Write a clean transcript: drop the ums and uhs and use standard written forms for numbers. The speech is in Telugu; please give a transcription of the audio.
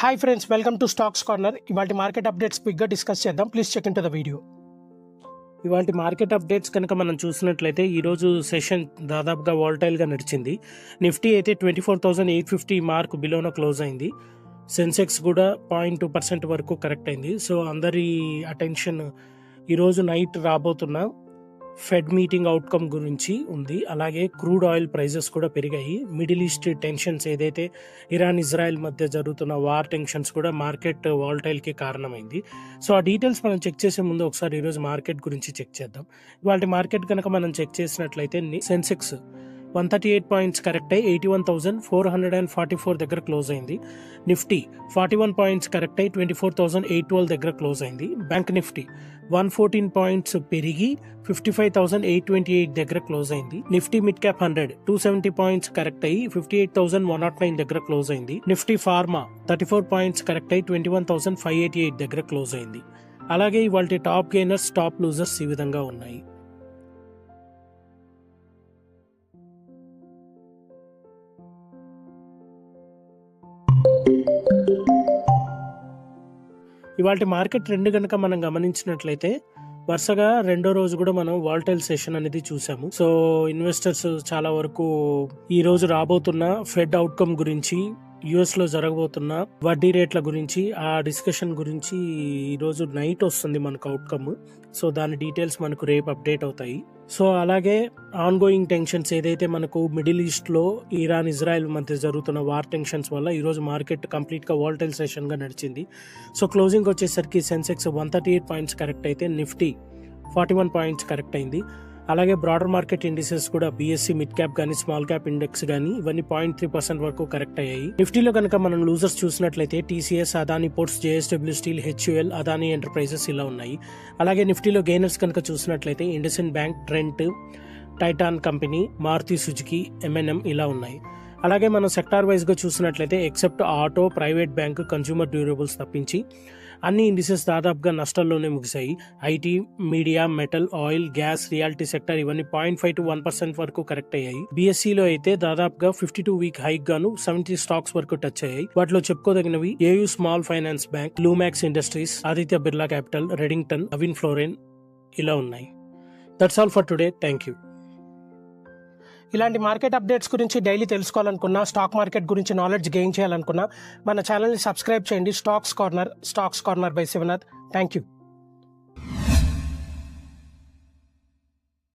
Hi friends, welcome to stocks corner. ఇవాళ మార్కెట్ అప్డేట్స్ క్విక్గా డిస్కస్ చేద్దాం. Please check in to the video. ఇవాళ మార్కెట్ అప్డేట్స్ కనుక మనం చూసినట్లయితే ఈరోజు సెషన్ దాదాపుగా వాలటైల్గా నడిచింది. నిఫ్టీ అయితే 24,850 మార్క్ బిలోన క్లోజ్ అయింది. సెన్సెక్స్ కూడా 0.2% వరకు కరెక్ట్ అయింది. సో అందరి అటెన్షన్ ఈరోజు నైట్ రాబోతున్న ఫెడ్ మీటింగ్ అవుట్కమ్ గురించి ఉంది. అలాగే క్రూడ్ ఆయిల్ ప్రైజెస్ కూడా పెరిగాయి. మిడిల్ ఈస్ట్ టెన్షన్స్ ఏదైతే ఇరాన్ ఇజ్రాయెల్ మధ్య జరుగుతున్న వార్ టెన్షన్స్ కూడా మార్కెట్ వాలటైల్కి కారణమైంది. సో ఆ డీటెయిల్స్ మనం చెక్ చేసే ముందు ఒకసారి ఈరోజు మార్కెట్ గురించి చెక్ చేద్దాం. ఇవాళ మార్కెట్ కనుక మనం చెక్ చేసినట్లయితే సెన్సెక్స్ 138 పాయింట్స్ కరెక్ట్ అయ్యి 81,444 దగ్గర క్లోజ్ అయింది. నిఫ్టీ 41 పాయింట్స్ కరెక్ట్ అయ్యి 24,812 దగ్గర క్లోజ్ అయింది. బ్యాంక్ నిఫ్టీ 114 పాయింట్స్ పెరిగి 55,828 దగ్గర క్లోజ్ అయింది. Nifty mid cap 100 270 points correct అయ్యి 58,109 దగ్గర క్లోజ్ అయింది. నిఫ్టీ ఫార్మా 34 పాయింట్స్ కరెక్ట్ అయ్యి 21,588 దగ్గర క్లోజ్ అయింది. అలాగే ఇవాళ టాప్ గెయినర్స్ టాప్ లూజర్స్ ఈ విధంగా ఉన్నాయి. ఇవాళ మార్కెట్ ట్రెండ్ కనుక మనం గమనించినట్లయితే వరుసగా రెండో రోజు కూడా మనం వాలటైల్ సెషన్ అనేది చూసాము. సో ఇన్వెస్టర్స్ చాలా వరకు ఈ రోజు రాబోతున్న ఫెడ్ అవుట్కమ్ గురించి, యుఎస్ లో జరగబోతున్న వడ్డీ రేట్ల గురించి, ఆ డిస్కషన్ గురించి ఈ రోజు నైట్ వస్తుంది మనకు అవుట్కమ్. సో దాని డీటెయిల్స్ మనకు రేపు అప్డేట్ అవుతాయి. సో అలాగే ఆన్ గోయింగ్ టెన్షన్స్ ఏదైతే మనకు మిడిల్ ఈస్ట్ లో ఇరాన్ ఇజ్రాయెల్ మధ్య జరుగుతున్న వార్ టెన్షన్స్ వల్ల ఈ రోజు మార్కెట్ కంప్లీట్ గా వాలటైల్ సెషన్ గా నడిచింది. సో క్లోజింగ్ వచ్చేసరికి సెన్సెక్స్ 138 పాయింట్స్ కరెక్ట్ అయితే నిఫ్టీ 41 పాయింట్స్ కరెక్ట్ అయింది. అలాగే బ్రాడర్ మార్కెట్ ఇండిసెస్ కూడా బీఎస్సీ మిడ్ క్యాప్ కానీ స్మాల్ క్యాప్ ఇండెక్స్ కానీ ఇవన్నీ 0.3% వరకు కరెక్ట్ అయ్యాయి. నిఫ్టీలో కనుక మనం లూజర్స్ చూసినట్లయితే TCS, Adani ports, JSW steel, HUL, Adani enterprises ఇలా ఉన్నాయి. అలాగే నిఫ్టీలో గెయినర్స్ కనుక చూసినట్లయితే IndusInd bank, Trent, Titan company, Maruti Suzuki, ఎంఎన్ఎం ఇలా ఉన్నాయి. అలాగే మనం సెక్టార్ వైజ్ గా చూసినట్లయితే except auto, private bank, consumer durables తప్పించి అన్ని ఇండిసెస్ దాదాపుగా నష్టాల్లోనే ముగిశాయి. IT, media, metal, oil, gas, realty sector ఇవన్నీ 0.5 to 1% వరకు కరెక్ట్ అయ్యాయి. బీఎస్సీలో అయితే దాదాపుగా 52 వీక్ హైక్ గాను 70 స్టాక్స్ వరకు టచ్ అయ్యాయి. వాటిలో చెప్పుకోదగినవి AU small finance bank, Lumax industries, Aditya Birla capital, Redington, అవిన్ ఫ్లోరెన్ ఇలా ఉన్నాయి. That's all for today. Thank you. ఇలాంటి మార్కెట్ అప్డేట్స్ గురించి డైలీ తెలుసుకోవాలనుకున్నా, స్టాక్ మార్కెట్ గురించి నాలెడ్జ్ గెయిన్ చేయాలనుకున్నా మన ఛానల్ని సబ్స్క్రైబ్ చేయండి. Stocks corner by Shivnath. Thank you.